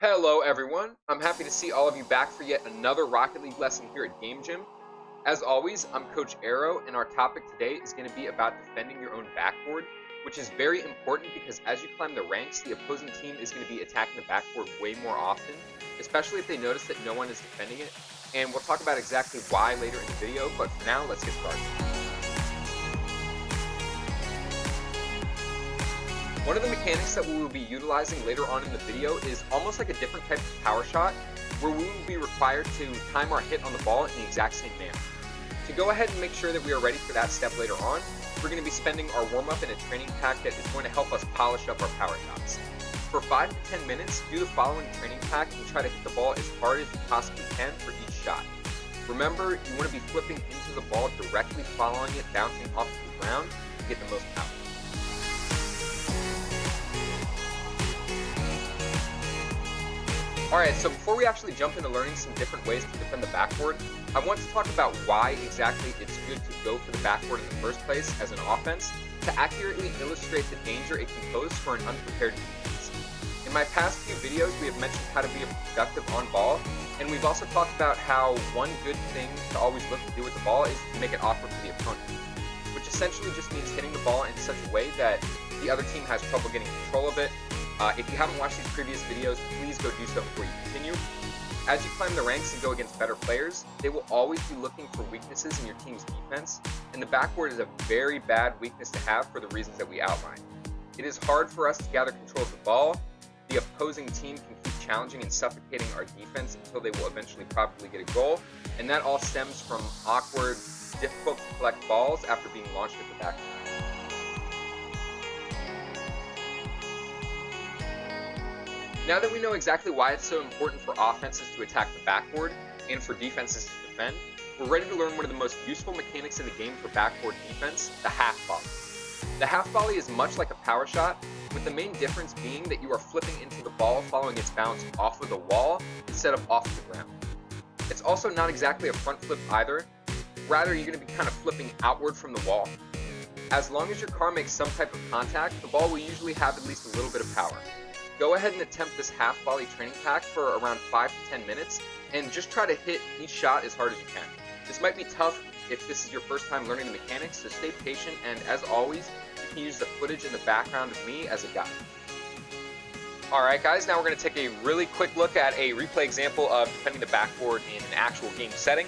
Hello everyone, I'm happy to see all of you back for yet another Rocket League lesson here at Game Gym. As always, I'm Coach Aero, and our topic today is going to be about defending your own backboard, which is very important because as you climb the ranks, the opposing team is going to be attacking the backboard way more often, especially if they notice that no one is defending it. And we'll talk about exactly why later in the video, but for now, let's get started. One of the mechanics that we will be utilizing later on in the video is almost like a different type of power shot, where we will be required to time our hit on the ball in the exact same manner. To go ahead and make sure that we are ready for that step later on, we're going to be spending our warm-up in a training pack that is going to help us polish up our power shots. For 5 to 10 minutes, do the following training pack and try to hit the ball as hard as you possibly can for each shot. Remember, you want to be flipping into the ball directly following it bouncing off the ground to get the most power. Alright, so before we actually jump into learning some different ways to defend the backboard, I want to talk about why exactly it's good to go for the backboard in the first place as an offense to accurately illustrate the danger it can pose for an unprepared defense. In my past few videos, we have mentioned how to be productive on ball, and we've also talked about how one good thing to always look to do with the ball is to make it awkward for the opponent, which essentially just means hitting the ball in such a way that the other team has trouble getting control of it. If you haven't watched these previous videos, please go do so before you continue. As you climb the ranks and go against better players, they will always be looking for weaknesses in your team's defense, and the backboard is a very bad weakness to have for the reasons that we outlined. It is hard for us to gather control of the ball. The opposing team can keep challenging and suffocating our defense until they will eventually probably get a goal, and that all stems from awkward, difficult to collect balls after being launched at the backboard. Now that we know exactly why it's so important for offenses to attack the backboard and for defenses to defend, we're ready to learn one of the most useful mechanics in the game for backboard defense, the half volley. The half volley is much like a power shot, with the main difference being that you are flipping into the ball following its bounce off of the wall instead of off the ground. It's also not exactly a front flip either, rather you're going to be kind of flipping outward from the wall. As long as your car makes some type of contact, the ball will usually have at least a little bit of power. Go ahead and attempt this half volley training pack for around 5 to 10 minutes and just try to hit each shot as hard as you can. This might be tough if this is your first time learning the mechanics, so stay patient, and as always, you can use the footage in the background of me as a guide. Alright guys, now we're going to take a really quick look at a replay example of defending the backboard in an actual game setting.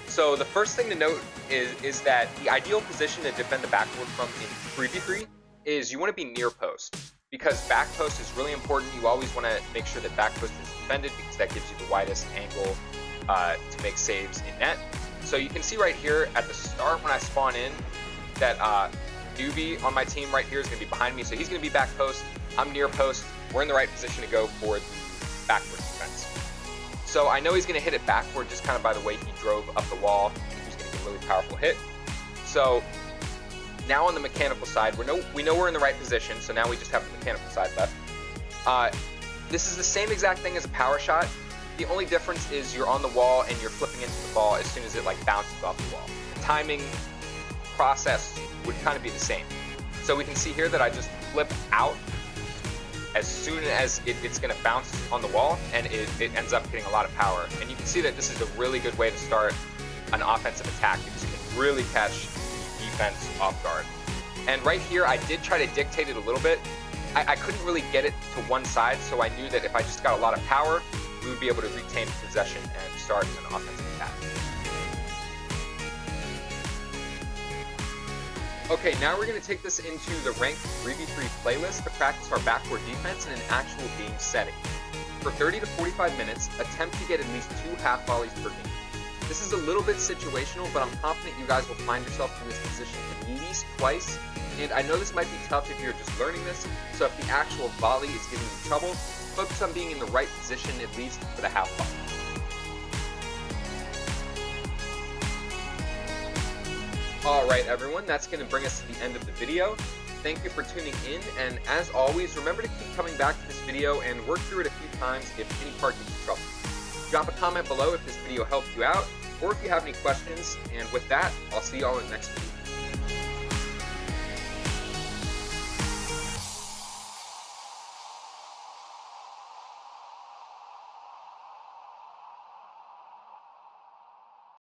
So the first thing to note is that the ideal position to defend the backboard from in 3v3 is you want to be near post. Because back post is really important, you always want to make sure that back post is defended because that gives you the widest angle to make saves in net. So you can see right here at the start when I spawn in that Newbie on my team right here is going to be behind me. So he's going to be back post, I'm near post, we're in the right position to go for the backboard defense. So I know he's going to hit it backward just kind of by the way he drove up the wall. He's going to get a really powerful hit. So now on the mechanical side, we know we're in the right position, so now we just have the mechanical side left. This is the same exact thing as a power shot. The only difference is you're on the wall and you're flipping into the ball as soon as it bounces off the wall. The timing process would kind of be the same. So we can see here that I just flip out as soon as it's going to bounce on the wall, and it ends up getting a lot of power. And you can see that this is a really good way to start an offensive attack because you can really catch defense off guard. And right here I did try to dictate it a little bit. I couldn't really get it to one side, so I knew that if I just got a lot of power, we would be able to retain possession and start an offensive attack. Okay, now we're going to take this into the ranked 3v3 playlist to practice our backboard defense in an actual game setting. For 30 to 45 minutes, attempt to get at least 2 half volleys per game. This is a little bit situational, but I'm confident you guys will find yourself in this position at least twice. And I know this might be tough if you're just learning this, so if the actual volley is giving you trouble, focus on being in the right position at least for the half volley. Alright everyone, that's going to bring us to the end of the video. Thank you for tuning in, and as always, remember to keep coming back to this video and work through it a few times if any part gives you trouble. Drop a comment below if this video helped you out, or if you have any questions, and with that, I'll see you all in the next video.